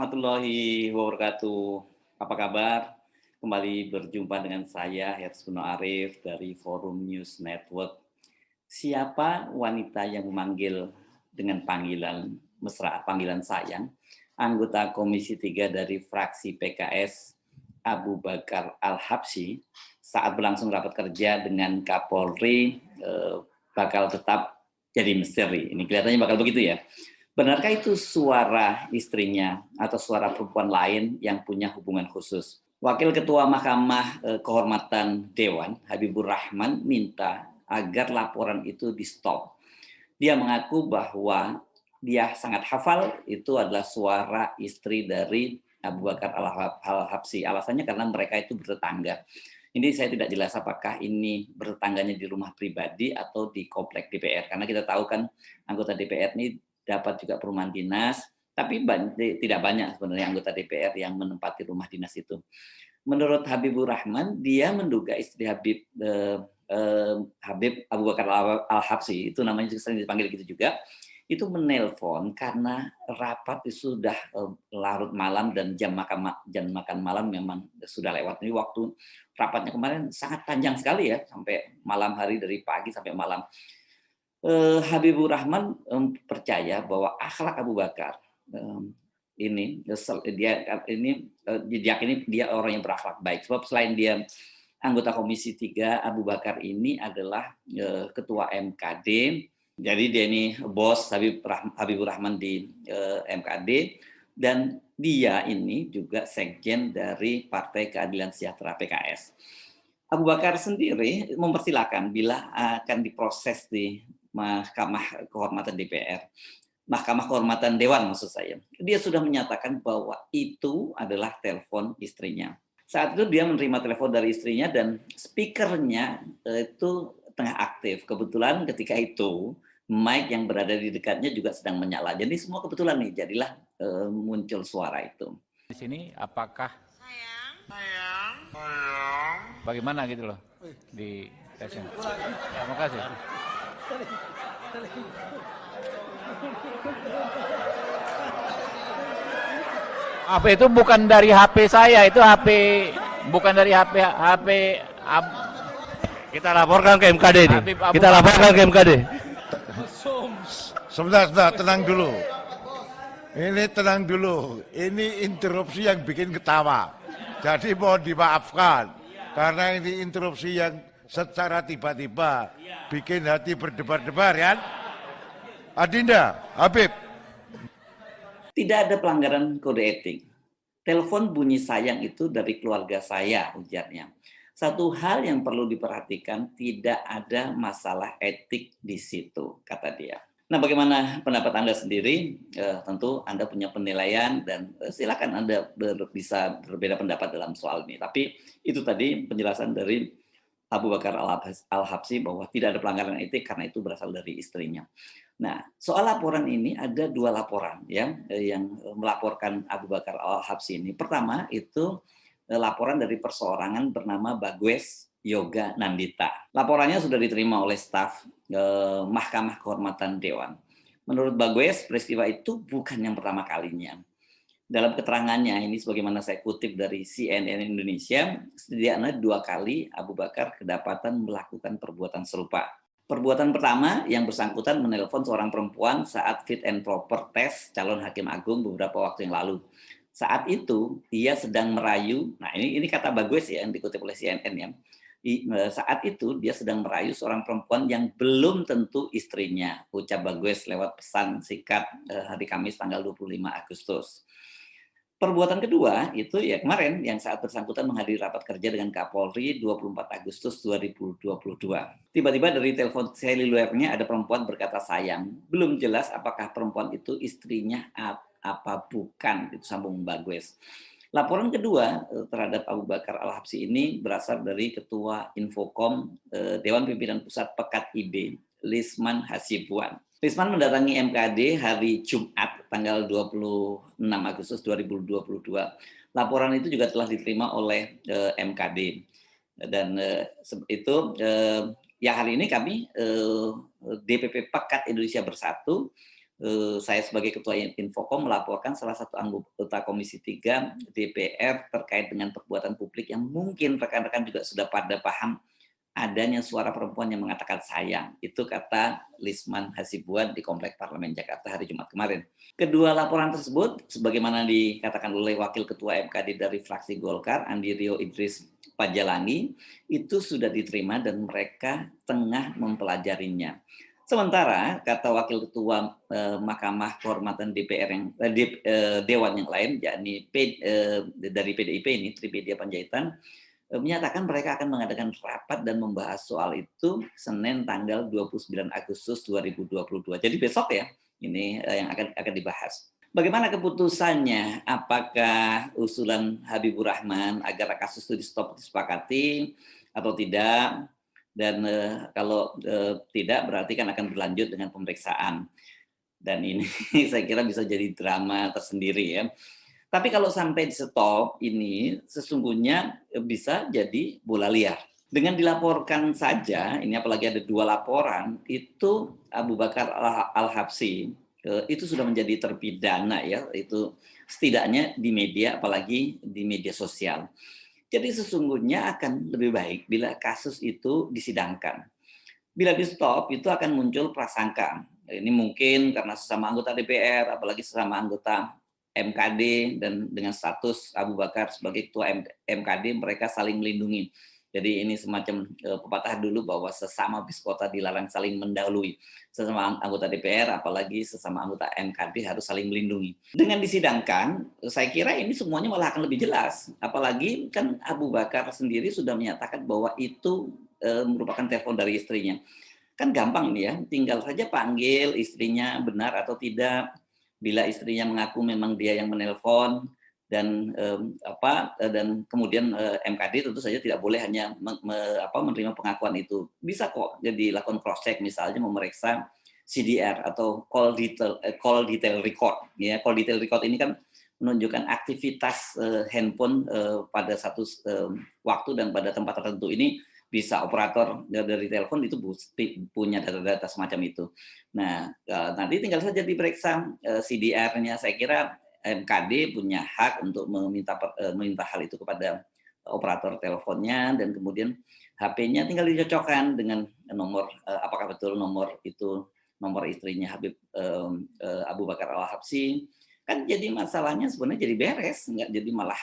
warahmatullahi wabarakatuh. Apa kabar? Kembali berjumpa dengan saya, Herskuno Arif dari Forum News Network. Siapa wanita yang memanggil dengan panggilan mesra, panggilan sayang? Anggota Komisi 3 dari fraksi PKS, Abu Bakar Al-Habsyi, saat berlangsung rapat kerja dengan Kapolri, bakal tetap jadi misteri. Ini kelihatannya bakal begitu ya. Benarkah itu suara istrinya atau suara perempuan lain yang punya hubungan khusus? Wakil Ketua Mahkamah Kehormatan Dewan, Habibur Rahman, minta agar laporan itu di-stop. Dia mengaku bahwa dia sangat hafal itu adalah suara istri dari Abu Bakar Al-Habsyi. Alasannya karena mereka itu bertetangga. Ini saya tidak jelas apakah ini bertetangganya di rumah pribadi atau di komplek DPR. Karena kita tahu kan anggota DPR ini dapat juga perumahan dinas, tapi tidak banyak sebenarnya anggota DPR yang menempati rumah dinas itu. Menurut Habibur Rahman, dia menduga istri Habib Abu Bakar Al-Habsyi, itu namanya sering dipanggil gitu juga, itu menelpon karena rapat itu sudah larut malam dan jam makan malam memang sudah lewat. Ini waktu rapatnya kemarin sangat panjang sekali ya, sampai malam hari, dari pagi sampai malam. Habibur Rahman percaya bahwa akhlak Abu Bakar dia orang yang berakhlak baik. Sebab selain dia anggota Komisi 3, Abu Bakar ini adalah ketua MKD. Jadi dia ini bos Habibur Rahman di MKD, dan dia ini juga sekjen dari Partai Keadilan Sejahtera PKS. Abu Bakar sendiri mempersilahkan bila akan diproses di Mahkamah Kehormatan DPR, Mahkamah Kehormatan Dewan maksud saya. Dia sudah menyatakan bahwa itu adalah telepon istrinya. Saat itu dia menerima telepon dari istrinya dan speakernya itu tengah aktif. Kebetulan ketika itu mic yang berada di dekatnya juga sedang menyala. Jadi semua kebetulan nih, jadilah muncul suara itu. Di sini apakah bagaimana gitu loh di tesnya. Terima kasih. HP itu bukan dari HP saya, itu HP bukan dari HP. Kita laporkan ke MKD ini. Kita laporkan ke MKD. Sebentar, tenang dulu. Ini tenang dulu. Ini interupsi yang bikin ketawa. Jadi mohon dimaafkan. Karena ini interupsi yang secara tiba-tiba bikin hati berdebar-debar, ya. Adinda, Habib. Tidak ada pelanggaran kode etik. Telepon bunyi sayang itu dari keluarga saya, ujarnya. Satu hal yang perlu diperhatikan, tidak ada masalah etik di situ, kata dia. Nah, bagaimana pendapat Anda sendiri? Tentu Anda punya penilaian dan silakan Anda bisa berbeda pendapat dalam soal ini. Tapi itu tadi penjelasan dari Abu Bakar Al-Habsyi bahwa tidak ada pelanggaran etik karena itu berasal dari istrinya. Nah, soal laporan ini ada dua laporan ya yang melaporkan Abu Bakar Al-Habsyi ini. Pertama itu laporan dari perseorangan bernama Bagwes Yoga Nandita. Laporannya sudah diterima oleh staf Mahkamah Kehormatan Dewan. Menurut Bagwes, peristiwa itu bukan yang pertama kalinya. Dalam keterangannya ini sebagaimana saya kutip dari CNN Indonesia, setidaknya 2 kali Abu Bakar kedapatan melakukan perbuatan serupa. Perbuatan pertama yang bersangkutan menelpon seorang perempuan saat fit and proper test calon hakim agung beberapa waktu yang lalu. Saat itu dia sedang merayu, nah ini kata Bagwes ya yang dikutip oleh CNN ya. Saat itu dia sedang merayu seorang perempuan yang belum tentu istrinya, ucap Bagwes lewat pesan singkat hari Kamis tanggal 25 Agustus. Perbuatan kedua itu ya kemarin yang saat bersangkutan menghadiri rapat kerja dengan Kapolri 24 Agustus 2022. Tiba-tiba dari telepon selulernya ada perempuan berkata sayang. Belum jelas apakah perempuan itu istrinya apa bukan, itu sambung Bagwes. Laporan kedua terhadap Abu Bakar Al-Habsyi ini berasal dari Ketua Infokom Dewan Pimpinan Pusat Pekat IB, Lisman Hasibuan. Lisman mendatangi MKD hari Jumat tanggal 26 Agustus 2022. Laporan itu juga telah diterima oleh MKD. Dan itu ya hari ini kami DPP Pekat Indonesia Bersatu saya sebagai Ketua Infocom melaporkan salah satu anggota Komisi 3 DPR terkait dengan perbuatan publik yang mungkin rekan-rekan juga sudah pada paham adanya suara perempuan yang mengatakan sayang. Itu kata Lisman Hasibuan di Komplek Parlemen Jakarta hari Jumat kemarin. Kedua laporan tersebut, sebagaimana dikatakan oleh Wakil Ketua MKD dari fraksi Golkar, Andi Rio Idris Pajalani, itu sudah diterima dan mereka tengah mempelajarinya. Sementara kata Wakil Ketua Mahkamah Kehormatan DPR yang Dewan yang lain, yakni dari PDIP ini, Trimedia Panjaitan, menyatakan mereka akan mengadakan rapat dan membahas soal itu Senin tanggal 29 Agustus 2022. Jadi besok ya, ini yang akan dibahas. Bagaimana keputusannya? Apakah usulan Habibur Rahman agar kasus itu di-stop disepakati atau tidak? Dan kalau tidak, berarti kan akan berlanjut dengan pemeriksaan. Dan ini saya kira bisa jadi drama tersendiri ya. Tapi kalau sampai di stop ini sesungguhnya bisa jadi bola liar. Dengan dilaporkan saja, ini apalagi ada 2 laporan, itu Abu Bakar Al-Habsyi itu sudah menjadi terpidana ya, itu setidaknya di media, apalagi di media sosial. Jadi sesungguhnya akan lebih baik bila kasus itu disidangkan. Bila di stop itu akan muncul prasangka. Ini mungkin karena sesama anggota DPR, apalagi sesama anggota MKD dan dengan status Abu Bakar sebagai ketua MKD mereka saling melindungi. Jadi ini semacam pepatah dulu bahwa sesama biskota dilarang saling mendahului. Sesama anggota DPR apalagi sesama anggota MKD harus saling melindungi. Dengan disidangkan, saya kira ini semuanya malah akan lebih jelas. Apalagi kan Abu Bakar sendiri sudah menyatakan bahwa itu merupakan telepon dari istrinya. Kan gampang nih ya, tinggal saja panggil istrinya benar atau tidak. Bila istrinya mengaku memang dia yang menelpon dan dan kemudian MKD tentu saja tidak boleh hanya menerima pengakuan itu. Bisa kok jadi lakukan cross check misalnya memeriksa CDR atau call detail record ya. Call detail record ini kan menunjukkan aktivitas handphone pada satu waktu dan pada tempat tertentu. Ini bisa operator dari telepon itu punya data-data semacam itu. Nah, nanti tinggal saja diperiksa CDR-nya. Saya kira MKD punya hak untuk meminta hal itu kepada operator teleponnya dan kemudian HP-nya tinggal dicocokkan dengan nomor apakah betul nomor itu nomor istrinya Habib Abu Bakar Al-Habsyi. Kan jadi masalahnya sebenarnya jadi beres, nggak jadi malah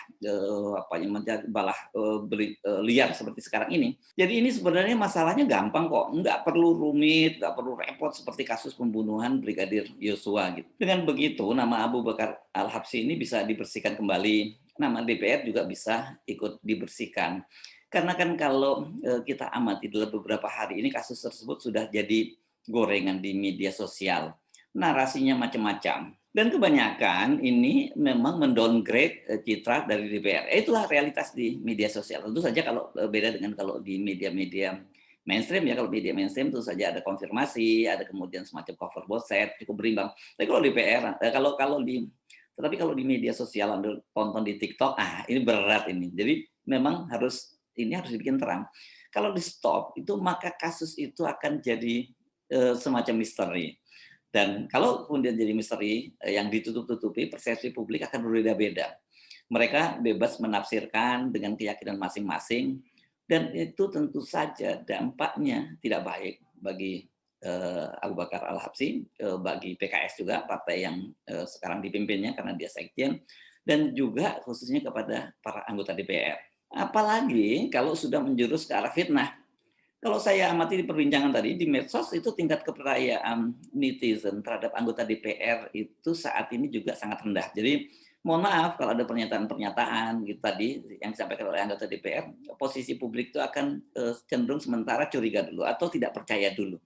liar seperti sekarang ini. Jadi ini sebenarnya masalahnya gampang kok, nggak perlu rumit, nggak perlu repot seperti kasus pembunuhan Brigadir Yosua gitu. Dengan begitu nama Abu Bakar Al-Habsyi ini bisa dibersihkan kembali, nama DPR juga bisa ikut dibersihkan. Karena kan kalau kita amati dalam beberapa hari ini kasus tersebut sudah jadi gorengan di media sosial, narasinya macam-macam. Dan kebanyakan ini memang mendowngrade citra dari DPR. Itulah realitas di media sosial. Tentu saja kalau beda dengan kalau di media-media mainstream ya. Kalau media mainstream tentu saja ada konfirmasi, ada kemudian semacam cover both set, cukup berimbang. Tapi kalau DPR, tetapi kalau di media sosial Anda tonton di TikTok, ini berat ini. Jadi memang harus dibikin terang. Kalau di stop itu maka kasus itu akan jadi semacam misteri. Dan kalau kemudian jadi misteri yang ditutup-tutupi, persepsi publik akan berbeda-beda. Mereka bebas menafsirkan dengan keyakinan masing-masing, dan itu tentu saja dampaknya tidak baik bagi Abu Bakar Al-Habsyi, bagi PKS juga, partai yang sekarang dipimpinnya karena dia sekjen, dan juga khususnya kepada para anggota DPR. Apalagi kalau sudah menjurus ke arah fitnah. Kalau saya amati di perbincangan tadi, di medsos itu tingkat kepercayaan netizen terhadap anggota DPR itu saat ini juga sangat rendah. Jadi mohon maaf kalau ada pernyataan-pernyataan gitu tadi yang disampaikan oleh anggota DPR, posisi publik itu akan cenderung sementara curiga dulu atau tidak percaya dulu.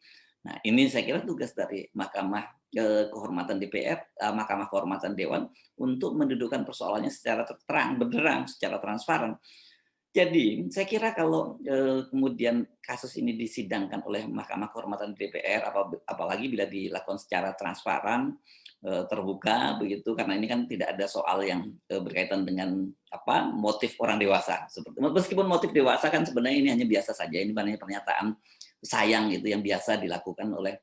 Nah ini saya kira tugas dari Mahkamah Kehormatan DPR, Mahkamah Kehormatan Dewan untuk mendudukkan persoalannya secara terang, benderang, secara transparan. Jadi, saya kira kalau kemudian kasus ini disidangkan oleh Mahkamah Kehormatan DPR, apalagi bila dilakukan secara transparan, terbuka begitu, karena ini kan tidak ada soal yang berkaitan dengan motif orang dewasa. Meskipun motif dewasa kan sebenarnya ini hanya biasa saja, ini hanya pernyataan sayang itu yang biasa dilakukan oleh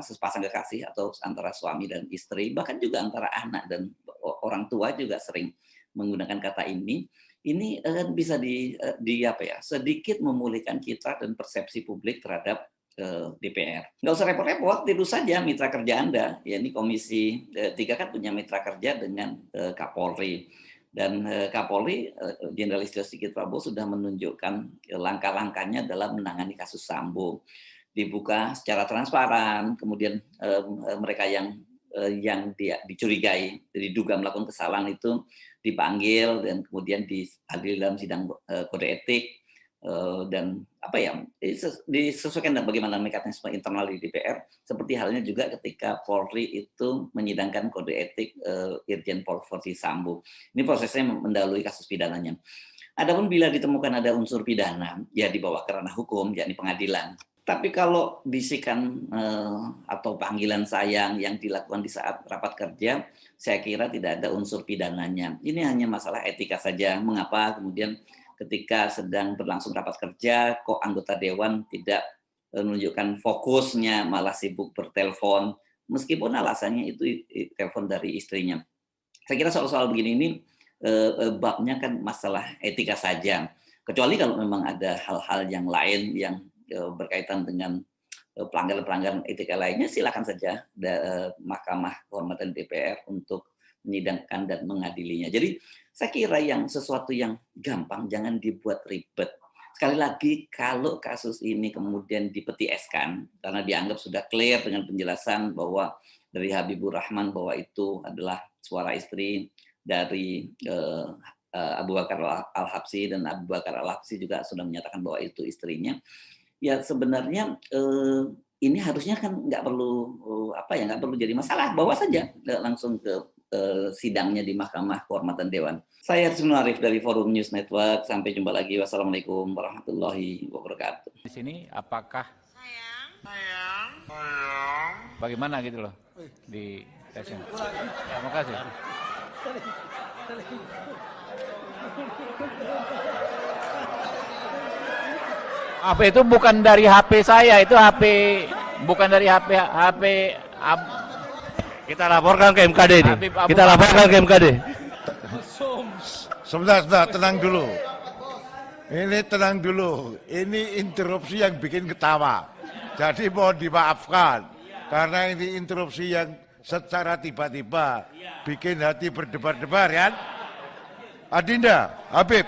sepasang kekasih atau antara suami dan istri, bahkan juga antara anak dan orang tua juga sering menggunakan kata ini bisa sedikit memulihkan citra dan persepsi publik terhadap DPR. Nggak usah repot-repot, tiru saja mitra kerja Anda. Ya, ini Komisi 3 kan punya mitra kerja dengan Kapolri. Dan Kapolri, Jenderal Istio Sigit Prabowo sudah menunjukkan langkah-langkahnya dalam menangani kasus Sambo. Dibuka secara transparan, kemudian mereka yang dicurigai, diduga melakukan kesalahan itu dipanggil dan kemudian diadili dalam sidang kode etik dan disesuaikan dengan bagaimana mekanisme internal di DPR. Seperti halnya juga ketika Polri itu menyidangkan kode etik Irjen Pol Verdi Sambo. Ini prosesnya mendahului kasus pidananya. Adapun bila ditemukan ada unsur pidana, ya dibawa ke ranah hukum, yakni pengadilan. Tapi kalau bisikan atau panggilan sayang yang dilakukan di saat rapat kerja, saya kira tidak ada unsur pidananya. Ini hanya masalah etika saja. Mengapa kemudian ketika sedang berlangsung rapat kerja, kok anggota dewan tidak menunjukkan fokusnya, malah sibuk bertelepon, meskipun alasannya itu telepon dari istrinya. Saya kira soal-soal begini ini babnya kan masalah etika saja. Kecuali kalau memang ada hal-hal yang lain yang berkaitan dengan pelanggaran-pelanggaran etika lainnya, silakan saja Mahkamah Kehormatan DPR untuk menyidangkan dan mengadilinya. Jadi saya kira sesuatu yang gampang jangan dibuat ribet. Sekali lagi, kalau kasus ini kemudian dipetieskan karena dianggap sudah clear dengan penjelasan bahwa dari Habibur Rahman bahwa itu adalah suara istri dari Abu Bakar Al-Habsyi, dan Abu Bakar Al-Habsyi juga sudah menyatakan bahwa itu istrinya. Ya sebenarnya ini harusnya kan nggak perlu jadi masalah, bawa saja langsung ke sidangnya di Mahkamah Kehormatan Dewan. Saya Arsynul Arif dari Forum News Network. Sampai jumpa lagi. Wassalamualaikum warahmatullahi wabarakatuh. Di sini apakah bagaimana gitu loh di tesnya? Terima kasih. Maaf, itu bukan dari HP saya, itu HP bukan dari HP. Kita laporkan ke MKD ini. Kita laporkan ke MKD. Sebentar, tenang dulu. Ini tenang dulu. Ini interupsi yang bikin ketawa. Jadi mohon dimaafkan. Karena ini interupsi yang secara tiba-tiba bikin hati berdebar-debar kan. Adinda, Habib.